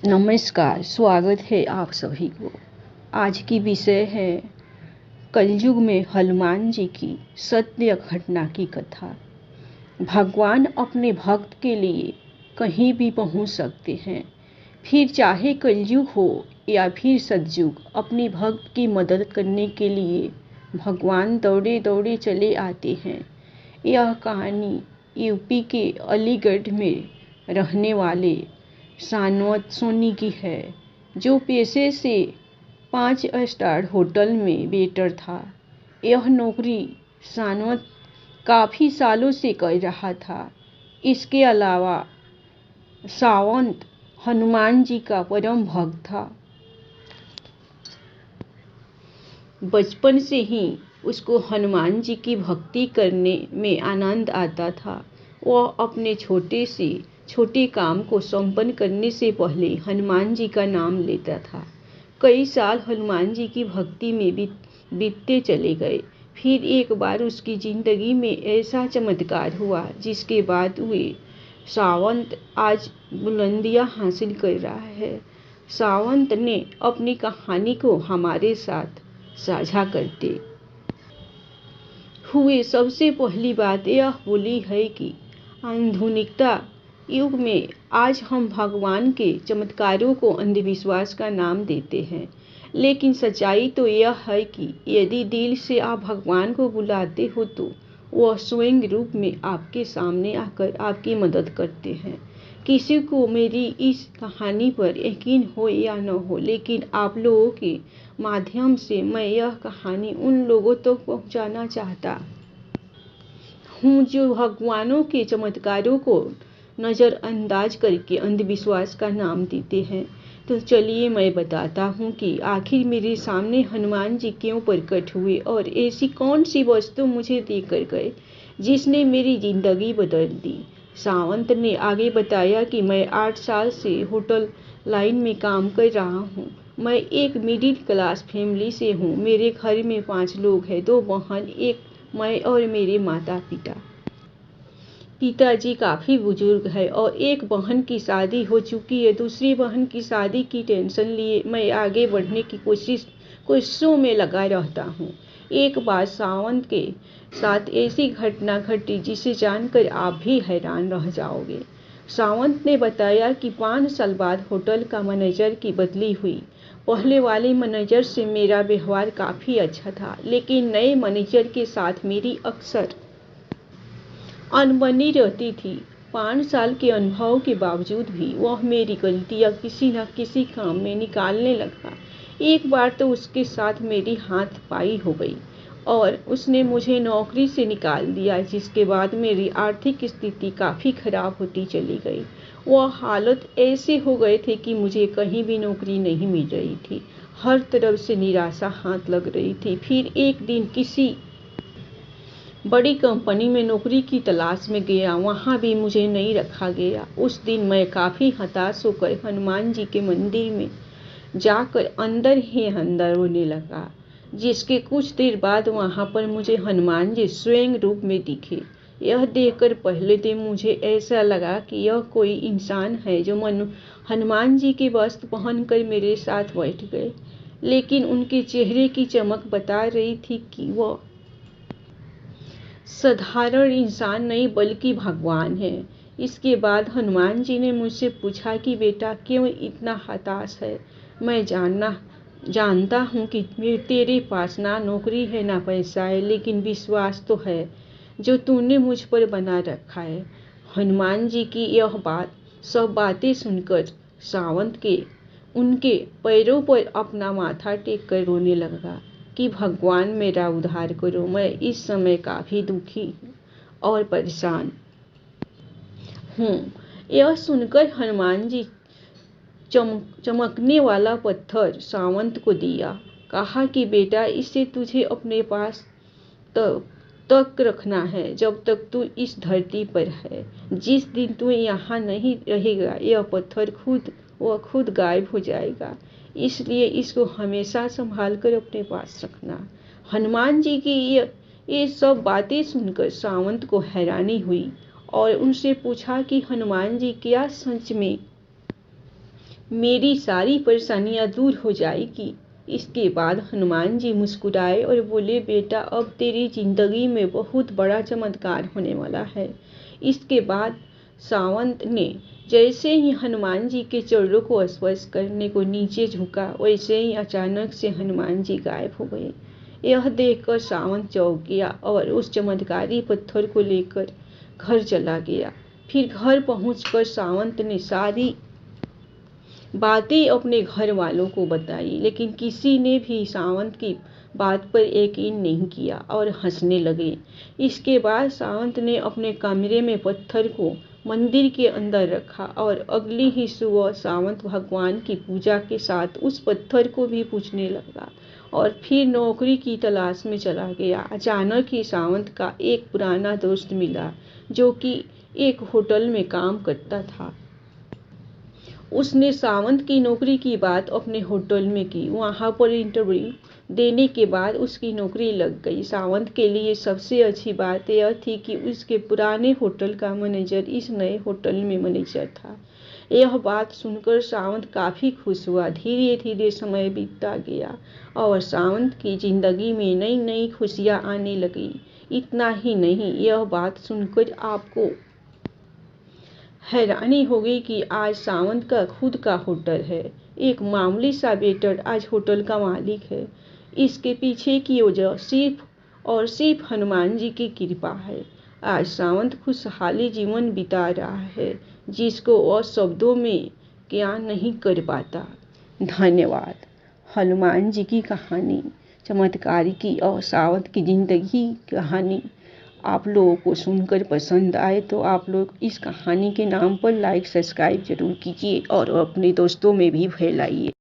नमस्कार, स्वागत है आप सभी को। आज की विषय है कलयुग में हनुमान जी की सत्य घटना की कथा। भगवान अपने भक्त के लिए कहीं भी पहुंच सकते हैं, फिर चाहे कलयुग हो या फिर सतयुग। अपने भक्त की मदद करने के लिए भगवान दौड़े दौड़े चले आते हैं। यह कहानी यूपी के अलीगढ़ में रहने वाले सानवत सोनी की है, जो पेशे से 5 स्टार होटल में वेटर था। यह नौकरी सानवत काफ़ी सालों से कर रहा था। इसके अलावा सावंत हनुमान जी का परम भक्त था। बचपन से ही उसको हनुमान जी की भक्ति करने में आनंद आता था। वह अपने छोटे काम को संपन्न करने से पहले हनुमान जी का नाम लेता था। कई साल हनुमान जी की भक्ति में बीतते चले गए। फिर एक बार उसकी जिंदगी में ऐसा चमत्कार हुआ जिसके बाद वे सावंत आज बुलंदियां हासिल कर रहा है। सावंत ने अपनी कहानी को हमारे साथ साझा करते हुए सबसे पहली बात यह बोली है कि आधुनिकता युग में आज हम भगवान के चमत्कारों को अंधविश्वास का नाम देते हैं, लेकिन सच्चाई तो यह है कि यदि दिल से आप भगवान को बुलाते हो तो वह स्वयं रूप में आपके सामने आकर आपकी मदद करते हैं। किसी को मेरी इस कहानी पर यकीन हो या न हो, लेकिन आप लोगों के माध्यम से मैं यह कहानी उन लोगों तक तो पहुंचाना चाहता हूँ जो भगवानों के चमत्कारों को नज़रअंदाज करके अंधविश्वास का नाम देते हैं। तो चलिए मैं बताता हूँ कि आखिर मेरे सामने हनुमान जी क्यों प्रकट हुए और ऐसी कौन सी वस्तु मुझे देकर गए जिसने मेरी जिंदगी बदल दी। सावंत ने आगे बताया कि मैं 8 साल से होटल लाइन में काम कर रहा हूँ। मैं एक मिडिल क्लास फैमिली से हूँ। मेरे घर में 5 लोग हैं, 2 बहन, एक मैं और मेरे माता पिताजी काफ़ी बुजुर्ग है और एक बहन की शादी हो चुकी है। दूसरी बहन की शादी की टेंशन लिए मैं आगे बढ़ने की कोशिशों में लगा रहता हूँ। एक बार सावंत के साथ ऐसी घटना घटी जिसे जानकर आप भी हैरान रह जाओगे। सावंत ने बताया कि 5 साल बाद होटल का मैनेजर की बदली हुई। पहले वाले मैनेजर से मेरा व्यवहार काफ़ी अच्छा था, लेकिन नए मैनेजर के साथ मेरी अक्सर अनबनी रहती थी। 5 साल के अनुभव के बावजूद भी वह मेरी गलतियां किसी न किसी काम में निकालने लगा। एक बार तो उसके साथ मेरी हाथापाई हो गई और उसने मुझे नौकरी से निकाल दिया, जिसके बाद मेरी आर्थिक स्थिति काफ़ी खराब होती चली गई। वह हालत ऐसे हो गए थे कि मुझे कहीं भी नौकरी नहीं मिल रही थी। हर तरफ से निराशा हाथ लग रही थी। फिर एक दिन किसी बड़ी कंपनी में नौकरी की तलाश में गया, वहाँ भी मुझे नहीं रखा गया। उस दिन मैं काफ़ी हताश होकर हनुमान जी के मंदिर में जाकर अंदर ही अंदर रोने लगा, जिसके कुछ देर बाद वहाँ पर मुझे हनुमान जी स्वयं रूप में दिखे। यह देखकर पहले तो मुझे ऐसा लगा कि यह कोई इंसान है जो हनुमान जी के वस्त्र पहनकर मेरे साथ बैठ गए, लेकिन उनके चेहरे की चमक बता रही थी कि वह साधारण इंसान नहीं बल्कि भगवान है। इसके बाद हनुमान जी ने मुझसे पूछा कि बेटा क्यों इतना हताश है। मैं जानता हूँ कि तेरे पास ना नौकरी है ना पैसा है, लेकिन विश्वास तो है जो तूने मुझ पर बना रखा है। हनुमान जी की यह सब बातें सुनकर सावंत के उनके पैरों पर अपना माथा टेक कर रोने लगा कि भगवान मेरा उद्धार करो। मैं इस समय काफ़ी दुखी और परेशान हूँ। यह सुनकर हनुमान जी चमकने वाला पत्थर सावंत को दिया। कहा कि बेटा इसे तुझे अपने पास तक रखना है जब तक तू इस धरती पर है। जिस दिन तू यहाँ नहीं रहेगा यह पत्थर खुद गायब हो जाएगा, इसलिए इसको हमेशा संभाल कर अपने पास रखना। हनुमान जी की ये सब बातें सुनकर सावंत को हैरानी हुई और उनसे पूछा कि हनुमान जी क्या सच में मेरी सारी परेशानियां दूर हो जाएगी। इसके बाद हनुमान जी मुस्कुराए और बोले, बेटा अब तेरी जिंदगी में बहुत बड़ा चमत्कार होने वाला है। इसके बाद सावंत ने जैसे ही हनुमान जी के चरणों को स्पर्श करने को नीचे झुका, वैसे ही अचानक से हनुमान जी गायब हो गए। यह देखकर सावंत चौंक गया और उस चमत्कारी पत्थर को लेकर घर चला गया। फिर घर पहुंचकर सावंत ने सारी बातें अपने घर वालों को बताई, लेकिन किसी ने भी सावंत की बात पर यकीन नहीं किया और हंसने लगे। इसके बाद सावंत ने अपने कमरे में पत्थर को मंदिर के अंदर रखा और अगली ही सुबह सावंत भगवान की पूजा के साथ उस पत्थर को भी पूजने लगा और फिर नौकरी की तलाश में चला गया। अचानक ही सावंत का एक पुराना दोस्त मिला जो कि एक होटल में काम करता था। उसने सावंत की नौकरी की बात अपने होटल में की। वहां पर इंटरव्यू देने के बाद उसकी नौकरी लग गई। सावंत के लिए सबसे अच्छी बात यह थी कि उसके पुराने होटल का मैनेजर इस नए होटल में मैनेजर था। यह बात सुनकर सावंत काफी खुश हुआ। धीरे धीरे समय बीतता गया और सावंत की जिंदगी में नई नई खुशियां आने लगी। इतना ही नहीं, यह बात सुनकर आपको हैरानी होगी कि आज सावंत का खुद का होटल है। एक मामूली सा वेटर आज होटल का मालिक है। इसके पीछे की वजह सिर्फ और सिर्फ हनुमान जी की कृपा है। आज सावंत खुशहाली जीवन बिता रहा है जिसको वह शब्दों में क्या नहीं कर पाता। धन्यवाद। हनुमान जी की कहानी चमत्कारी की और सावंत की जिंदगी की कहानी आप लोगों को सुनकर पसंद आए तो आप लोग इस कहानी के नाम पर लाइक सब्सक्राइब जरूर कीजिए और अपने दोस्तों में भी फैलाइए।